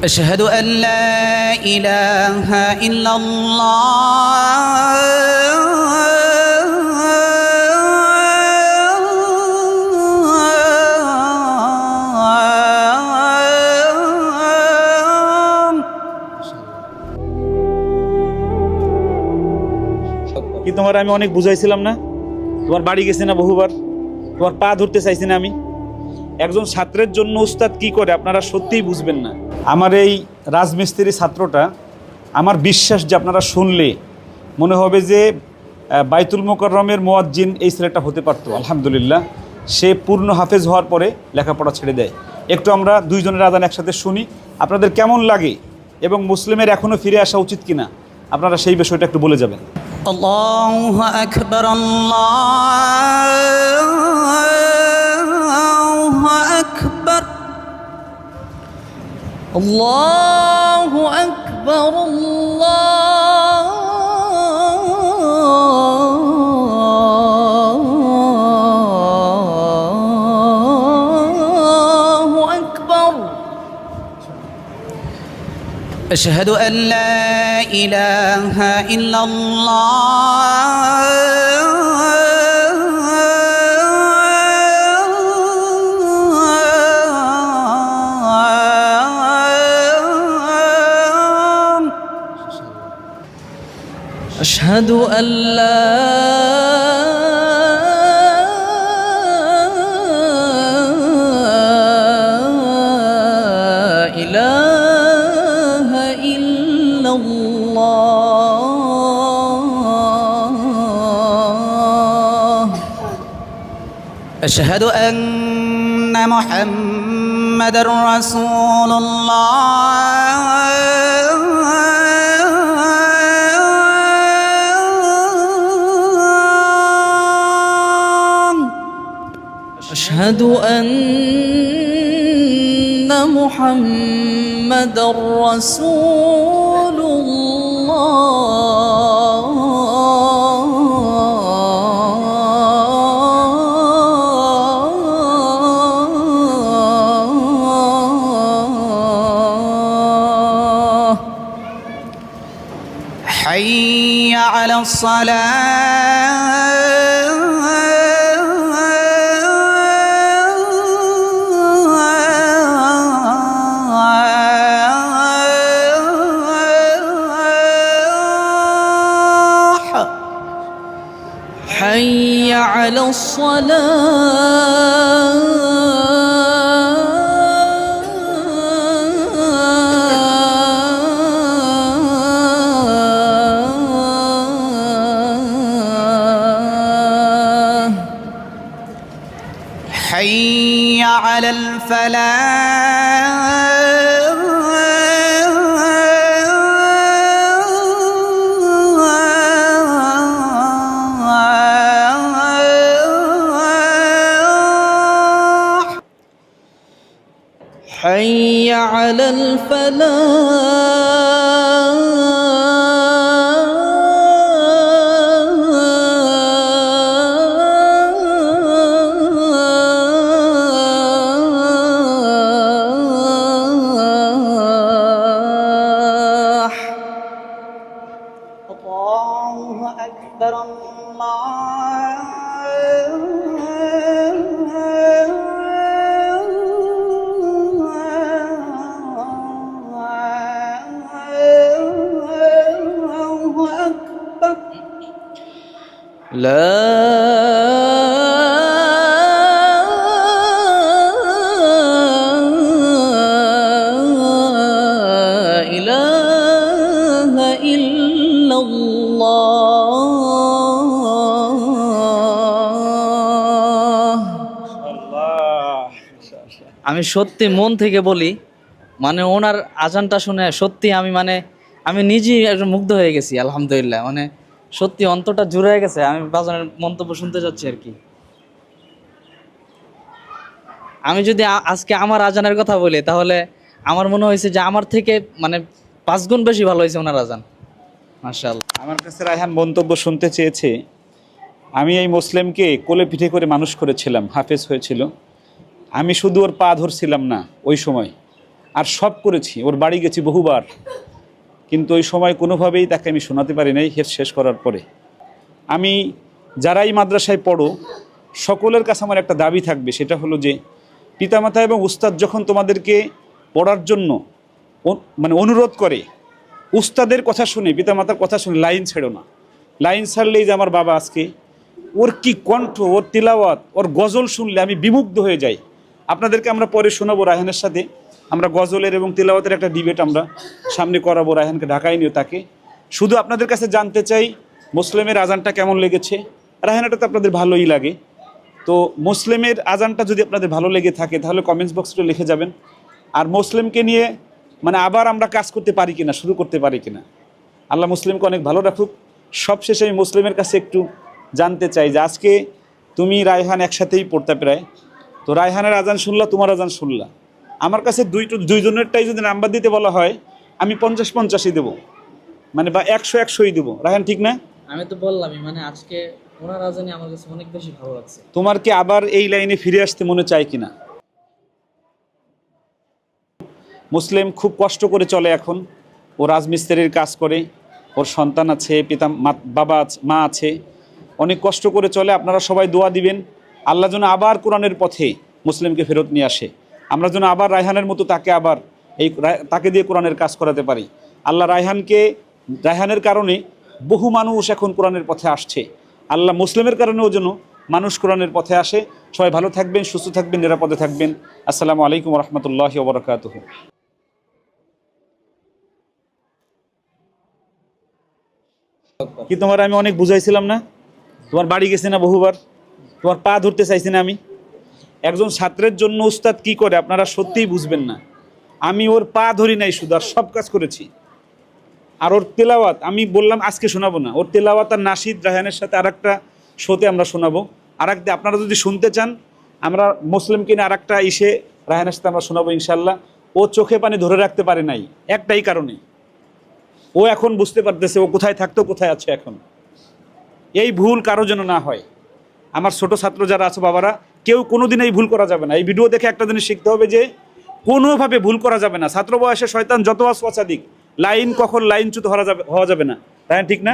أشهد أن لا إله إلا কি তোমার আমি অনেক বুঝাইছিলাম না? তোমার বাড়ি গেছি না বহুবার, তোমার পা ধরতে চাইছি না আমি? একজন ছাত্রের জন্য উস্তাদ কি করে আপনারা সত্যিই বুঝবেন না। আমার এই রাজমিস্ত্রি ছাত্রটা, আমার বিশ্বাস যে আপনারা শুনলে মনে হবে যে বাইতুল মোকাররমের মুয়াজ্জিন এই ছেলেটা হতে পারতো। আলহামদুলিল্লাহ, সে পূর্ণ হাফেজ হওয়ার পরে লেখাপড়া ছেড়ে দেয়। একটু আমরা দুইজনের আযান একসাথে শুনি, আপনাদের কেমন লাগে এবং মুসলিমের এখনও ফিরে আসা উচিত কিনা আপনারা সেই বিষয়টা একটু বলে যাবেন। الله أكبر الله أكبر الله أكبر الله أكبر أشهد أن لا إله إلا الله أشهد أن لا إله إلا الله أشهد أن محمد رسول الله أشهد أن محمد رسول الله حي على الصلاة حي على الصلاة حي على الفلاح حي على الفلاح الله أكبر الله أكبر لا إله إلا الله আমি সত্যি মন থেকে বলি, মানে ওনার আজানটা শুনে সত্যি আমি নিজেই একটু মুগ্ধ হয়ে গেছি। আলহামদুলিল্লাহ, মানে সত্যি অন্তরটা জুড়ে গেছে। আমি বাজানের মন্তব্য শুনতে যাচ্ছি আর কি। আমি যদি আজকে আমার আজানের কথা বলি, তাহলে আমার মনে হয়েছে যে আমার থেকে মানে 5 গুণ বেশি ভালো হয়েছে ওনার আজান। মাশাআল্লাহ। আমার কাছে রায়হান মন্তব্য শুনতে চেয়েছে, আমি এই মুসলিমকে কোলে পিঠে করে মানুষ করেছিলাম, হাফেজ হয়েছিল। আমি শুধু ওর পা ধরছিলাম না ওই সময়, আর সব করেছি, ওর বাড়ি গেছি বহুবার, কিন্তু ওই সময় কোনোভাবেই তাকে আমি শোনাতে পারি নাই। হেফ শেষ করার পরে আমি যারাই মাদ্রাসায় পড়ো সকলের কাছে আমার একটা দাবি থাকবে, সেটা হলো যে পিতামাতা এবং উস্তাদ যখন তোমাদেরকে পড়ার জন্য মানে অনুরোধ করে, উস্তাদের কথা শুনে, পিতামাতার কথা শুনে লাইন ছেড়ো না। লাইন ছাড়লেই যে আমার বাবা আজকে, ওর কি কণ্ঠ, ওর তিলাওয়াত, ওর গজল শুনলে আমি বিমুগ্ধ হয়ে যাই। আপনাদেরকে আমরা পরে শোনাবো রায়হানের সাথে, আমরা গজলের এবং তিলাওয়াতের একটা ডিবেট আমরা সামনে করাবো, রায়হানকে ঢাকায় নিয়ে। তাকে শুধু আপনাদের কাছে জানতে চাই মুসলিমের আজানটা কেমন লেগেছে। রায়হানাটা তো আপনাদের ভালোই লাগে, তো মুসলিমের আজানটা যদি আপনাদের ভালো লেগে থাকে তাহলে কমেন্টস বক্সে লিখে যাবেন। আর মুসলিমকে নিয়ে মানে আবার আমরা কাজ করতে পারি কিনা, শুরু করতে পারি কিনা। আল্লাহ মুসলিমকে অনেক ভালো রাখুক। সবশেষে আমি মুসলিমের কাছে একটু জানতে চাই যে আজকে তুমি রায়হান একসাথেই পড়তে প্রায়, তো রায়হানের আজান শুনলা, তোমার আজান শুনলা, আমার কাছে দুইজনেরটাই যদি নাম্বার দিতে বলা হয় আমি 50-50ই দেবো, মানে বা 100-100ই দেবো। রায়হান ঠিক না? আমি তো বললামই, মানে আজকে ওনার আজানই আমার কাছে অনেক বেশি ভালো লাগছে। তোমার কি আবার এই লাইনে ফিরে আসতে মনে চায় কিনা? মুসলিম খুব কষ্ট করে চলে এখন, ও রাজমিস্ত্রির কাজ করে, ওর সন্তান আছে, বাবা মা আছে, অনেক কষ্ট করে চলে। আপনারা সবাই দোয়া দিবেন আল্লাহ যেন আবার কোরআনের পথে মুসলিমকে ফেরত নিয়ে আসে, আমরা যেন আবার রায়হানের মতো তাকে দিয়ে কোরআনের কাজ করাতে পারি। আল্লাহ রায়হানের কারণে বহু মানুষ এখন কোরআনের পথে আসছে, আল্লাহ মুসলিমের কারণেও যেন মানুষ কোরআনের পথে আসে। সবাই ভালো থাকবেন, সুস্থ থাকবেন, নিরাপদে থাকবেন। আসসালামু আলাইকুম ওয়া রাহমাতুল্লাহি ওয়া বারাকাতুহু। কি তোমার আমি অনেক বুঝাইছিলাম না? তোমার বাড়ি গেছি না বহুবার, তোমার পা ধরতে চাইছি না আমি? একজন ছাত্রের জন্য উস্তাদ কি করে আপনারা সত্যিই বুঝবেন না। আমি ওর পা ধরি নাই শুধু, আর সব কাজ করেছি। আর ওর তেলাওয়াত আমি বললাম আজকে শোনাবো না, ওর তেলাওয়াত আর নাশিদ রায়হানের সাথে আর একটা শোতে আমরা শোনাবো। আপনারা যদি শুনতে চান আমরা মুসলিমকে নিয়ে আর একটা রায়হানের সাথে আমরা শোনাবো ইনশাল্লাহ। ও চোখে পানি ধরে রাখতে পারে নাই একটাই কারণে, ও এখন বুঝতে পারতেছে ও কোথায় থাকতো, কোথায় আছে এখন। এই ভুল কারো যেন না হয়। আমার ছোট ছাত্র যারা আছে বাবারা, কেউ কোনোদিন এই ভুল করা যাবে না। এই ভিডিও দেখে একটা জিনিস শিখতে হবে যে কোনোভাবে ভুল করা যাবে না। ছাত্র বয়সে শয়তান যত ওয়াসওয়াসা দিক, কখন লাইনচ্যুত হওয়া যাবে না। তাই ঠিক না?